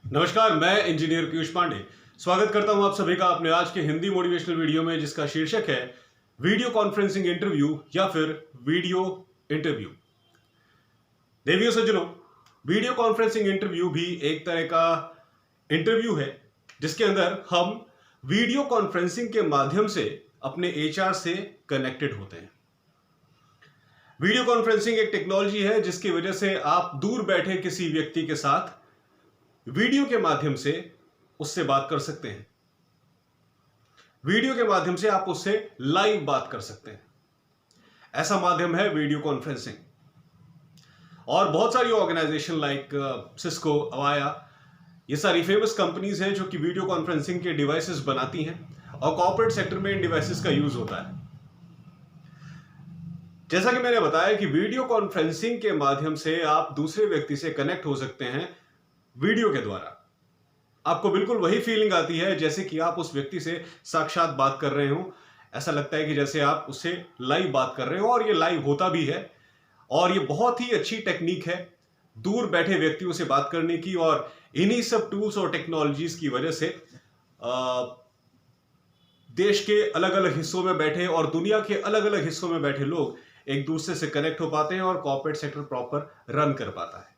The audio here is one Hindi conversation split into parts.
नमस्कार, मैं इंजीनियर पीयूष पांडे स्वागत करता हूं आप सभी का अपने आज के हिंदी मोटिवेशनल वीडियो में, जिसका शीर्षक है वीडियो कॉन्फ्रेंसिंग इंटरव्यू या फिर वीडियो इंटरव्यू। देवियों सज्जनों, वीडियो कॉन्फ्रेंसिंग इंटरव्यू भी एक तरह का इंटरव्यू है जिसके अंदर हम वीडियो कॉन्फ्रेंसिंग के माध्यम से अपने एचआर से कनेक्टेड होते हैं। वीडियो कॉन्फ्रेंसिंग एक टेक्नोलॉजी है जिसकी वजह से आप दूर बैठे किसी व्यक्ति के साथ वीडियो के माध्यम से उससे बात कर सकते हैं। वीडियो के माध्यम से आप उससे लाइव बात कर सकते हैं। ऐसा माध्यम है वीडियो कॉन्फ्रेंसिंग। और बहुत सारी ऑर्गेनाइजेशन लाइक सिस्को, अवाया, ये सारी फेमस कंपनीज हैं जो कि वीडियो कॉन्फ्रेंसिंग के डिवाइसेस बनाती हैं और कॉर्पोरेट सेक्टर में इन डिवाइसेस का यूज होता है। जैसा कि मैंने बताया कि वीडियो कॉन्फ्रेंसिंग के माध्यम से आप दूसरे व्यक्ति से कनेक्ट हो सकते हैं वीडियो के द्वारा। आपको बिल्कुल वही फीलिंग आती है जैसे कि आप उस व्यक्ति से साक्षात बात कर रहे हो। ऐसा लगता है कि जैसे आप उससे लाइव बात कर रहे हो, और ये लाइव होता भी है। और ये बहुत ही अच्छी टेक्निक है दूर बैठे व्यक्तियों से बात करने की। और इन्हीं सब टूल्स और टेक्नोलॉजीज की वजह से देश के अलग अलग हिस्सों में बैठे और दुनिया के अलग अलग हिस्सों में बैठे लोग एक दूसरे से कनेक्ट हो पाते हैं और कॉर्पोरेट सेक्टर प्रॉपर रन कर पाता है।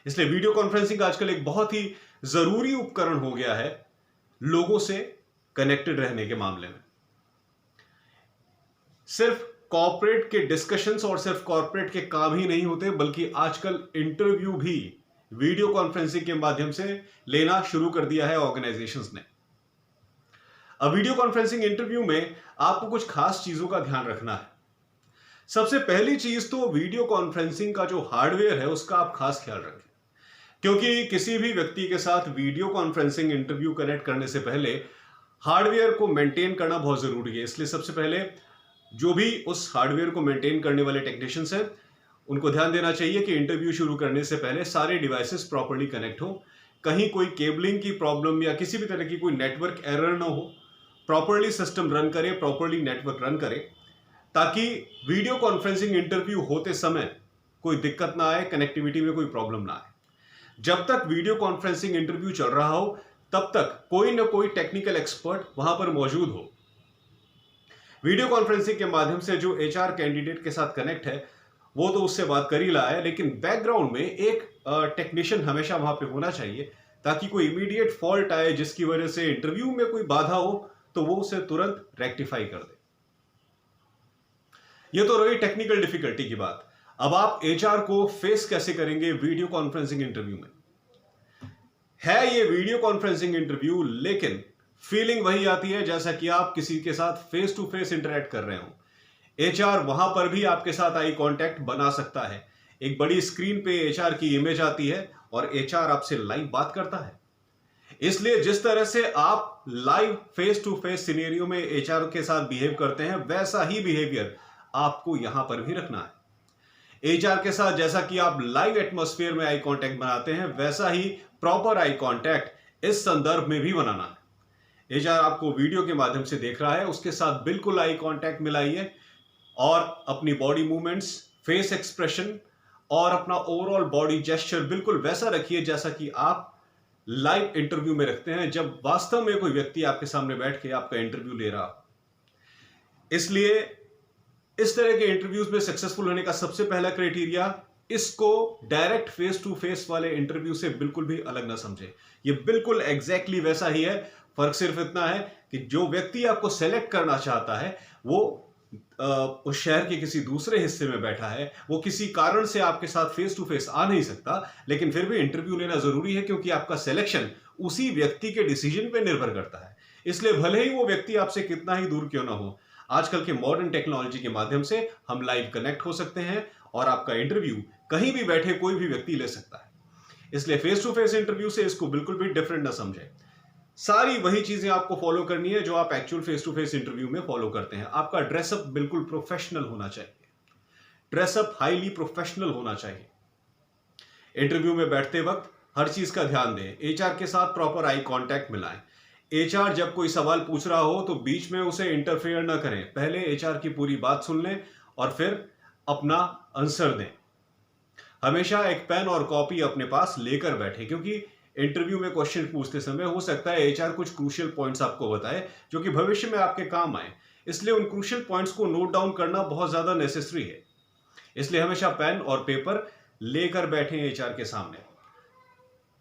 इसलिए वीडियो कॉन्फ्रेंसिंग आजकल एक बहुत ही जरूरी उपकरण हो गया है लोगों से कनेक्टेड रहने के मामले में। सिर्फ कॉर्पोरेट के डिस्कशंस और सिर्फ कॉर्पोरेट के काम ही नहीं होते, बल्कि आजकल इंटरव्यू भी वीडियो कॉन्फ्रेंसिंग के माध्यम से लेना शुरू कर दिया है ऑर्गेनाइजेशंस ने। अब वीडियो कॉन्फ्रेंसिंग इंटरव्यू में आपको कुछ खास चीजों का ध्यान रखना है। सबसे पहली चीज तो वीडियो कॉन्फ्रेंसिंग का जो हार्डवेयर है उसका आप खास ख्याल रखें, क्योंकि किसी भी व्यक्ति के साथ वीडियो कॉन्फ्रेंसिंग इंटरव्यू कनेक्ट करने से पहले हार्डवेयर को मेंटेन करना बहुत जरूरी है। इसलिए सबसे पहले जो भी उस हार्डवेयर को मेंटेन करने वाले टेक्नीशियंस हैं उनको ध्यान देना चाहिए कि इंटरव्यू शुरू करने से पहले सारे डिवाइसेस प्रॉपर्ली कनेक्ट हो, कहीं कोई केबलिंग की प्रॉब्लम या किसी भी तरह की कोई नेटवर्क एरर ना हो, प्रॉपर्ली सिस्टम रन करे, प्रॉपर्ली नेटवर्क रन करे, ताकि वीडियो कॉन्फ्रेंसिंग इंटरव्यू होते समय कोई दिक्कत ना आए, कनेक्टिविटी में कोई प्रॉब्लम ना आए। जब तक वीडियो कॉन्फ्रेंसिंग इंटरव्यू चल रहा हो तब तक कोई ना कोई टेक्निकल एक्सपर्ट वहां पर मौजूद हो। वीडियो कॉन्फ्रेंसिंग के माध्यम से जो एचआर कैंडिडेट के साथ कनेक्ट है वो तो उससे बात कर ही रहा है, लेकिन बैकग्राउंड में एक टेक्नीशियन हमेशा वहां पे होना चाहिए, ताकि कोई इमीडिएट फॉल्ट आए जिसकी वजह से इंटरव्यू में कोई बाधा हो तो वो उसे तुरंत रेक्टिफाई कर दे। ये तो रही टेक्निकल डिफिकल्टी की बात। अब आप एचआर को फेस कैसे करेंगे वीडियो कॉन्फ्रेंसिंग इंटरव्यू में? है ये वीडियो कॉन्फ्रेंसिंग इंटरव्यू, लेकिन फीलिंग वही आती है जैसा कि आप किसी के साथ फेस टू फेस इंटरेक्ट कर रहे हो। एचआर वहां पर भी आपके साथ आई कांटेक्ट बना सकता है। एक बड़ी स्क्रीन पे एचआर की इमेज आती है और एचआर आपसे लाइव बात करता है। इसलिए जिस तरह से आप live face to face scenario में एचआर के साथ बिहेव करते हैं, वैसा ही बिहेवियर आपको यहां पर भी रखना है। एचआर के साथ जैसा कि आप लाइव एटमॉस्फेयर में आई कांटेक्ट बनाते हैं, वैसा ही प्रॉपर आई कांटेक्ट इस संदर्भ में भी बनाना है। एचआर आपको वीडियो के माध्यम से देख रहा है, उसके साथ बिल्कुल आई कांटेक्ट मिलाइए और अपनी बॉडी मूवमेंट्स, फेस एक्सप्रेशन और अपना ओवरऑल बॉडी जेस्चर बिल्कुल वैसा रखिए जैसा कि आप लाइव इंटरव्यू में रखते हैं, जब वास्तव में कोई व्यक्ति आपके सामने बैठ के आपका इंटरव्यू ले रहा हो। इसलिए इस तरह के इंटरव्यूज में सक्सेसफुल होने का सबसे पहला क्राइटेरिया, इसको डायरेक्ट फेस टू फेस वाले इंटरव्यू से बिल्कुल भी अलग ना समझे। ये बिल्कुल एग्जैक्टली वैसा ही है। फर्क सिर्फ इतना है कि जो व्यक्ति आपको सेलेक्ट करना चाहता है वो उस शहर के किसी दूसरे हिस्से में बैठा है, वो किसी कारण से आपके साथ फेस टू फेस आ नहीं सकता, लेकिन फिर भी इंटरव्यू लेना जरूरी है, क्योंकि आपका सिलेक्शन उसी व्यक्ति के डिसीजन पे निर्भर करता है। इसलिए भले ही वो व्यक्ति आपसे कितना ही दूर क्यों ना हो, आजकल के मॉडर्न टेक्नोलॉजी के माध्यम से हम लाइव कनेक्ट हो सकते हैं और आपका इंटरव्यू कहीं भी बैठे कोई भी व्यक्ति ले सकता है। इसलिए फेस टू फेस इंटरव्यू से इसको बिल्कुल भी डिफरेंट ना समझें। सारी वही चीजें आपको फॉलो करनी है जो आप actual face to face interview में फॉलो करते हैं। आपका ड्रेसअप बिल्कुल प्रोफेशनल होना चाहिए। ड्रेसअप हाईली प्रोफेशनल होना चाहिए। इंटरव्यू में बैठते वक्त हर चीज का ध्यान दें। एचआर के साथ प्रॉपर आई कांटेक्ट मिलाएं। एचआर जब कोई सवाल पूछ रहा हो तो बीच में उसे इंटरफेयर ना करें। पहले एचआर की पूरी बात सुन लें और फिर अपना आंसर दें। हमेशा एक पेन और कॉपी अपने पास लेकर बैठे, क्योंकि इंटरव्यू में क्वेश्चन पूछते समय हो सकता है एचआर कुछ क्रूशियल पॉइंट्स आपको बताए जो कि भविष्य में आपके काम आए, इसलिए उन क्रूशियल पॉइंट्स को नोट डाउन करना बहुत ज्यादा नेसेसरी है। इसलिए हमेशा पेन और पेपर लेकर बैठे एचआर के सामने।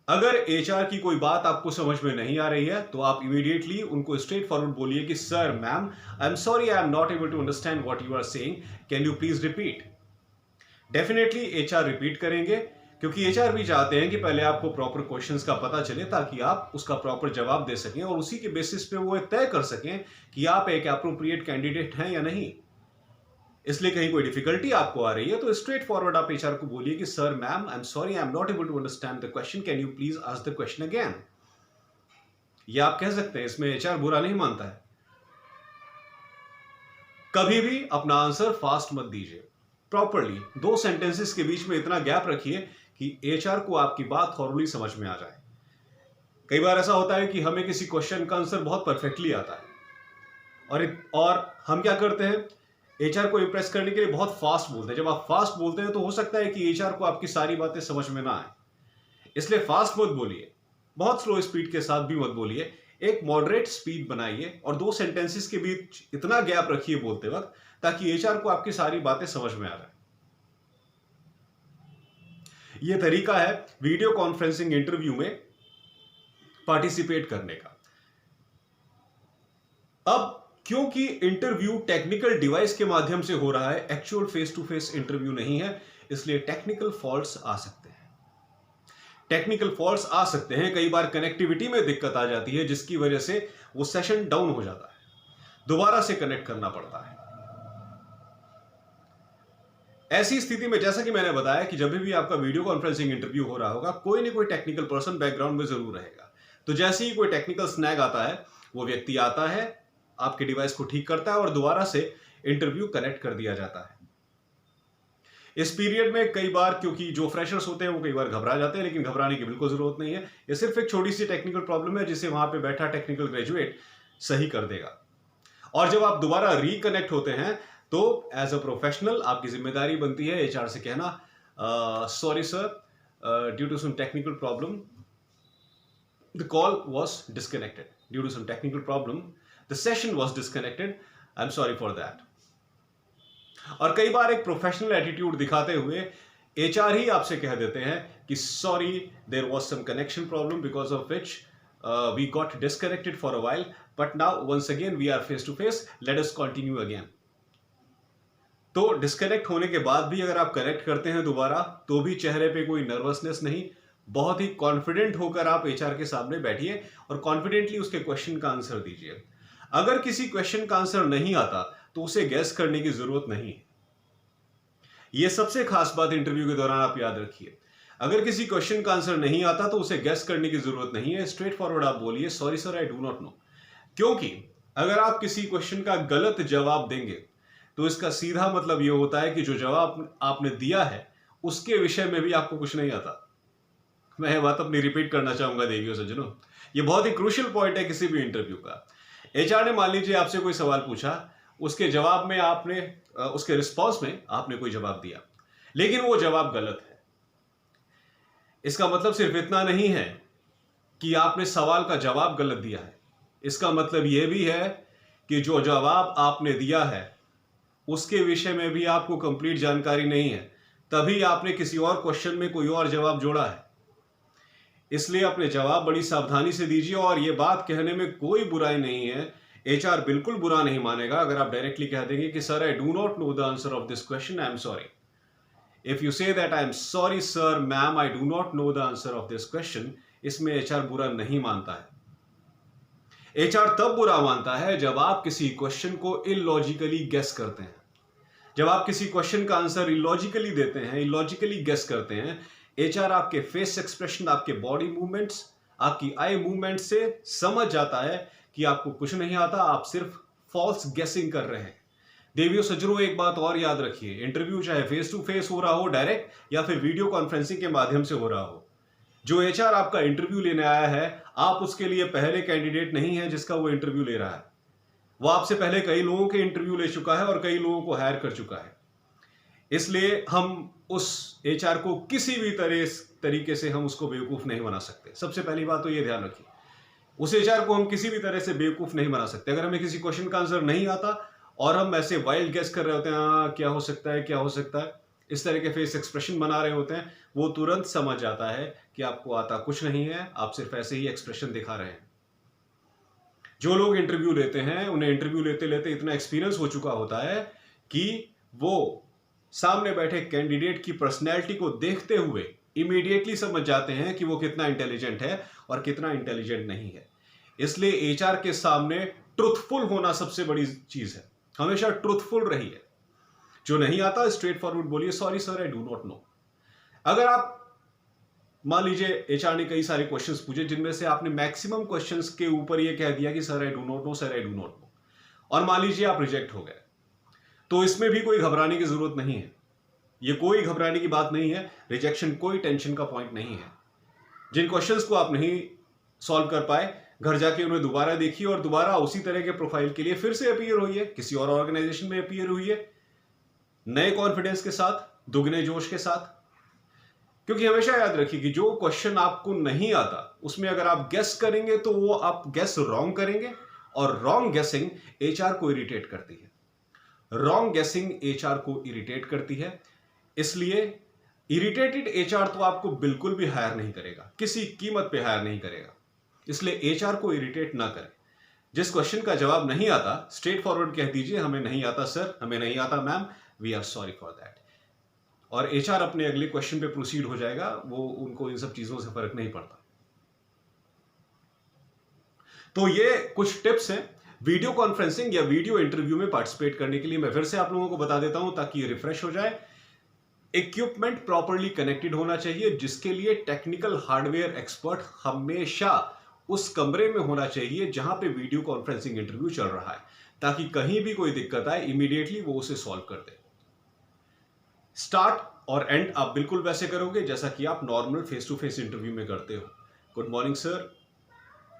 अगर एचआर की कोई बात आपको समझ में नहीं आ रही है तो आप इमीडिएटली उनको स्ट्रेट फॉरवर्ड बोलिए कि sir, ma'am, I am sorry, I am not able to understand what you are saying, can you please repeat. Definitely HR repeat करेंगे, क्योंकि एचआर भी चाहते हैं कि पहले आपको प्रॉपर क्वेश्चंस का पता चले ताकि आप उसका प्रॉपर जवाब दे सकें और उसी के बेसिस पे वो तय कर सकें कि आप एक एप्रोप्रिएट कैंडिडेट हैं या नहीं। इसलिए कहीं कोई डिफिकल्टी आपको आ रही है तो स्ट्रेट फॉरवर्ड आप एचआर को बोलिए कि sir, ma'am, I am sorry, I am not able to understand the question, can you please ask the question again. ये आप कह सकते हैं, इसमें एचआर बुरा नहीं मानता है। कभी भी अपना आंसर फास्ट मत दीजिए, प्रॉपरली 2 सेंटेंसेस के बीच में इतना गैप रखिए कि एचआर को आपकी बात थॉरली समझ में आ जाए। कई बार ऐसा होता है कि हमें किसी क्वेश्चन का आंसर बहुत परफेक्टली आता है और हम क्या करते हैं, एचआर को इंप्रेस करने के लिए बहुत फास्ट बोलते हैं। जब आप फास्ट बोलते हैं तो हो सकता है कि एचआर को आपकी सारी बातें समझ में ना आए, इसलिए फास्ट मत बोलिए, बहुत स्लो स्पीड के साथ भी मत बोलिए। एक मॉडरेट स्पीड बनाइए और 2 सेंटेंसेस के बीच इतना गैप रखिए बोलते वक्त ताकि एचआर को आपकी सारी बातें समझ में आ जाए। यह तरीका है वीडियो कॉन्फ्रेंसिंग इंटरव्यू में पार्टिसिपेट करने का। अब क्योंकि इंटरव्यू टेक्निकल डिवाइस के माध्यम से हो रहा है, actual face to face interview नहीं है, इसलिए टेक्निकल फॉल्ट्स आ सकते हैं। टेक्निकल फॉल्ट्स आ सकते हैं, कई बार कनेक्टिविटी में दिक्कत आ जाती है जिसकी वजह से वो सेशन डाउन हो जाता है, दोबारा से कनेक्ट करना पड़ता है। ऐसी स्थिति में जैसा कि मैंने बताया कि जब भी आपका वीडियो कॉन्फ्रेंसिंग इंटरव्यू हो रहा होगा, कोई ना कोई टेक्निकल पर्सन बैकग्राउंड में जरूर रहेगा। तो जैसे ही कोई टेक्निकल स्नैग आता है, वो व्यक्ति आता है, आपके डिवाइस को ठीक करता है और दोबारा से इंटरव्यू कनेक्ट कर दिया जाता है। इस पीरियड में कई बार, क्योंकि जो फ्रेशर्स होते हैं वो कई बार घबरा जाते हैं, लेकिन घबराने की बिल्कुल जरूरत नहीं है। ये सिर्फ एक छोटी सी टेक्निकल प्रॉब्लम है जिसे वहां पे बैठा टेक्निकल ग्रेजुएट सही कर देगा। और जब आप दोबारा रिकनेक्ट होते हैं तो एज अ प्रोफेशनल आपकी जिम्मेदारी बनती है एचआर से कहना, sorry sir, due to some technical problem the call was disconnected, due to some technical problem the session was disconnected, I am sorry for that. और कई बार एक प्रोफेशनल एटीट्यूड दिखाते हुए एचआर ही आपसे कह देते हैं कि sorry, there was some connection problem because of which we got disconnected for a while, but now once again we are face to face, let us continue again. तो डिस्कनेक्ट होने के बाद भी अगर आप कनेक्ट करते हैं दोबारा, तो भी चेहरे पे कोई नर्वसनेस नहीं, बहुत ही कॉन्फिडेंट होकर आप एचआर के सामने बैठिए और कॉन्फिडेंटली उसके क्वेश्चन का आंसर दीजिए। अगर किसी क्वेश्चन का आंसर नहीं आता तो उसे गैस करने की जरूरत नहीं है। यह सबसे खास बात इंटरव्यू के दौरान आप याद रखिए। अगर किसी क्वेश्चन का आंसर नहीं आता तो उसे गैस करने की जरूरत नहीं है, स्ट्रेट फॉरवर्ड आप बोलिए, sorry sir, I do not know. क्योंकि अगर आप किसी क्वेश्चन का गलत जवाब देंगे तो इसका सीधा मतलब यह होता है कि जो जवाब आपने दिया है उसके विषय में भी आपको कुछ नहीं आता। मैं यह बात अपनी रिपीट करना चाहूंगा देवियों सज्जनों, यह बहुत ही क्रूशियल पॉइंट है किसी भी इंटरव्यू का। एचआर ने मान लीजिए आपसे कोई सवाल पूछा, उसके जवाब में आपने उसके रिस्पॉन्स में आपने कोई जवाब दिया, लेकिन वो जवाब गलत है। इसका मतलब सिर्फ इतना नहीं है कि आपने सवाल का जवाब गलत दिया है, इसका मतलब यह भी है कि जो जवाब आपने दिया है उसके विषय में भी आपको कंप्लीट जानकारी नहीं है, तभी आपने किसी और क्वेश्चन में कोई और जवाब जोड़ा है। इसलिए अपने जवाब बड़ी सावधानी से दीजिए। और यह बात कहने में कोई बुराई नहीं है, एचआर बिल्कुल बुरा नहीं मानेगा अगर आप डायरेक्टली कह देंगे कि sir, I do not know the answer of this question, I am sorry. If you say that I am sorry sir, ma'am, I do not know the answer of this question, इसमें एचआर बुरा नहीं मानता है। एचआर तब बुरा मानता है जब आप किसी क्वेश्चन को इलॉजिकली गेस करते हैं। जब आप किसी क्वेश्चन का आंसर इलॉजिकली देते हैं, इलॉजिकली गेस करते हैं, एचआर आपके फेस एक्सप्रेशन, आपके बॉडी मूवमेंट्स, आपकी आई मूवमेंट से समझ जाता है कि आपको कुछ नहीं आता, आप सिर्फ फॉल्स गेसिंग कर रहे हैं। देवियों सज्जनों, एक बात और याद रखिए, इंटरव्यू चाहे फेस टू फेस हो रहा हो डायरेक्ट या फिर वीडियो कॉन्फ्रेंसिंग के माध्यम से हो रहा हो, जो एचआर आपका इंटरव्यू लेने आया है, आप उसके लिए पहले कैंडिडेट नहीं है जिसका वो इंटरव्यू ले रहा है। वो आपसे पहले कई लोगों के इंटरव्यू ले चुका है और कई लोगों को हायर कर चुका है। इसलिए हम उस एचआर को किसी भी तरीके से हम उसको बेवकूफ नहीं बना सकते। सबसे पहली बात तो ये ध्यान रखिए, उस एचआर को हम किसी भी तरह से बेवकूफ नहीं बना सकते। अगर हमें किसी क्वेश्चन का आंसर नहीं आता और हम ऐसे वाइल्ड गेस कर रहे होते हैं, क्या हो सकता है, क्या हो सकता है, इस तरह के फेस एक्सप्रेशन बना रहे होते हैं, वो तुरंत समझ जाता है कि आपको आता कुछ नहीं है, आप सिर्फ ऐसे ही एक्सप्रेशन दिखा रहे हैं। जो लोग इंटरव्यू लेते हैं उन्हें इंटरव्यू लेते लेते इतना एक्सपीरियंस हो चुका होता है कि वो सामने बैठे कैंडिडेट की पर्सनैलिटी को देखते हुए इमीडिएटली समझ जाते हैं कि वो कितना इंटेलिजेंट है और कितना इंटेलिजेंट नहीं है। इसलिए एचआर के सामने ट्रुथफुल होना सबसे बड़ी चीज है। हमेशा ट्रुथफुल रहिए। जो नहीं आता स्ट्रेट फॉरवर्ड बोलिए, sorry sir I do not know. अगर आप मान लीजिए एचआर ने कई सारे क्वेश्चंस पूछे जिनमें से आपने मैक्सिमम क्वेश्चंस के ऊपर ये कह दिया कि sir I do not know, sir I do not know, और मान लीजिए आप रिजेक्ट हो गए, तो इसमें भी कोई घबराने की जरूरत नहीं है। ये कोई घबराने की बात नहीं है। रिजेक्शन कोई टेंशन का पॉइंट नहीं है। जिन क्वेश्चंस को आप नहीं सॉल्व कर पाए, घर जाके उन्हें दोबारा देखिए और दोबारा उसी तरह के प्रोफाइल के लिए फिर से अपीयर होइए, किसी और ऑर्गेनाइजेशन में अपीयर होइए, नए कॉन्फिडेंस के साथ, दुगने जोश के साथ। क्योंकि हमेशा याद रखिए कि जो क्वेश्चन आपको नहीं आता उसमें अगर आप गेस करेंगे तो वो आप गेस रॉन्ग करेंगे, और रॉन्ग गेसिंग एचआर को इरिटेट करती है। रॉन्ग गेसिंग एचआर को इरिटेट करती है। इसलिए इरिटेटेड एचआर तो आपको बिल्कुल भी हायर नहीं करेगा, किसी कीमत पे हायर नहीं करेगा। इसलिए एचआर को इरिटेट ना करें। जिस क्वेश्चन का जवाब नहीं आता स्ट्रेट फॉरवर्ड कह दीजिए, हमें नहीं आता सर, हमें नहीं आता ma'am, we are sorry for that, और एचआर अपने अगले क्वेश्चन पे प्रोसीड हो जाएगा। वो उनको इन सब चीजों से फर्क नहीं पड़ता। तो ये कुछ टिप्स हैं वीडियो कॉन्फ्रेंसिंग या वीडियो इंटरव्यू में पार्टिसिपेट करने के लिए। मैं फिर से आप लोगों को बता देता हूं ताकि रिफ्रेश हो जाए। इक्विपमेंट प्रॉपर्ली कनेक्टेड होना चाहिए, जिसके लिए टेक्निकल हार्डवेयर एक्सपर्ट हमेशा उस कमरे में होना चाहिए जहां पे वीडियो कॉन्फ्रेंसिंग इंटरव्यू चल रहा है, ताकि कहीं भी कोई दिक्कत आए इमीडिएटली वो उसे सॉल्व कर दे। स्टार्ट और एंड आप बिल्कुल वैसे करोगे जैसा कि आप normal face to face interview में करते हो। Good morning sir,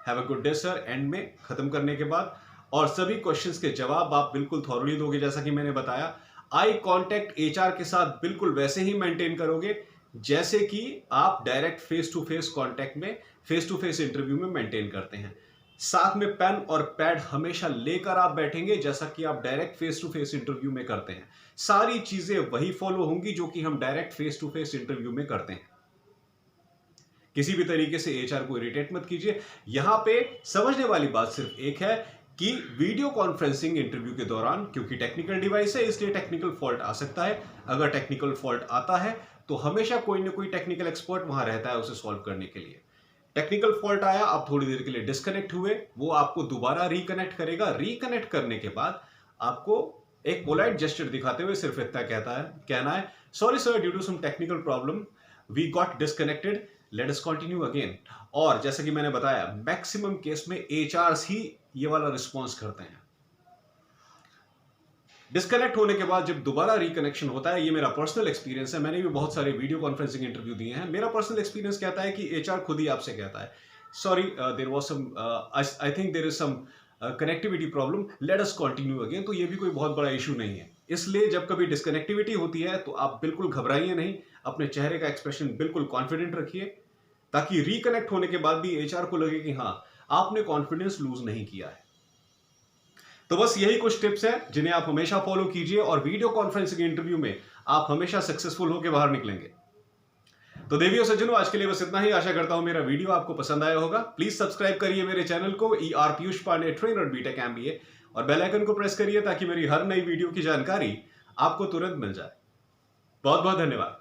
have a good day sir, end में खत्म करने के बाद, और सभी क्वेश्चंस के जवाब आप बिल्कुल थॉरली दोगे जैसा कि मैंने बताया। आई कांटेक्ट एचआर के साथ बिल्कुल वैसे ही मेंटेन करोगे जैसे कि आप direct face to face contact में, फेस टू फेस इंटरव्यू में मेंटेन करते हैं। साथ में पेन और पैड हमेशा लेकर आप बैठेंगे जैसा कि आप direct face to face interview में करते हैं। सारी चीजें वही फॉलो होंगी जो कि हम direct face to face interview में करते हैं। किसी भी तरीके से एचआर को इरिटेट मत कीजिए। यहां पे समझने वाली बात सिर्फ एक है कि वीडियो कॉन्फ्रेंसिंग इंटरव्यू के दौरान, क्योंकि टेक्निकल डिवाइस है इसलिए टेक्निकल फॉल्ट आ सकता है। अगर टेक्निकल फॉल्ट आता है तो हमेशा कोई ना कोई टेक्निकल एक्सपर्ट वहां रहता है उसे सॉल्व करने के लिए। टेक्निकल फॉल्ट आया, आप थोड़ी देर के लिए डिस्कनेक्ट हुए, वो आपको दोबारा रिकनेक्ट करेगा। रिकनेक्ट करने के बाद आपको एक पोलाइट जेस्चर दिखाते हुए सिर्फ इतना कहना है, sorry sir, due to some technical problem we got disconnected, let us continue again. और जैसे कि मैंने बताया, मैक्सिमम केस में एचआरस ही ये वाला रिस्पॉन्स करते हैं। डिस्कनेक्ट होने के बाद जब दोबारा रिकनेक्शन होता है, ये मेरा पर्सनल एक्सपीरियंस है, मैंने भी बहुत सारे वीडियो कॉन्फ्रेंसिंग इंटरव्यू दिए हैं। मेरा पर्सनल एक्सपीरियंस कहता है कि एचआर खुद ही आपसे कहता है, sorry there was some, I think there is some connectivity problem, let us continue again. तो ये भी कोई बहुत बड़ा इशू नहीं है। इसलिए जब कभी डिस्कनेक्टिविटी होती है तो आप बिल्कुल घबराइए नहीं, अपने चेहरे का एक्सप्रेशन बिल्कुल कॉन्फिडेंट रखिए, ताकि रिकनेक्ट होने के बाद भी एचआर को लगे कि हाँ, आपने कॉन्फिडेंस लूज नहीं किया है। तो बस यही कुछ टिप्स हैं जिन्हें आप हमेशा फॉलो कीजिए और वीडियो कॉन्फ्रेंसिंग इंटरव्यू में आप हमेशा सक्सेसफुल होकर बाहर निकलेंगे। तो देवियों सज्जनों, आज के लिए बस इतना ही। आशा करता हूं मेरा वीडियो आपको पसंद आया होगा। प्लीज सब्सक्राइब करिए मेरे चैनल को, ER Piyush Pandey, trainer BTech MBA, और बेल आइकन को प्रेस करिए ताकि मेरी हर नई वीडियो की जानकारी आपको तुरंत मिल जाए। बहुत बहुत धन्यवाद।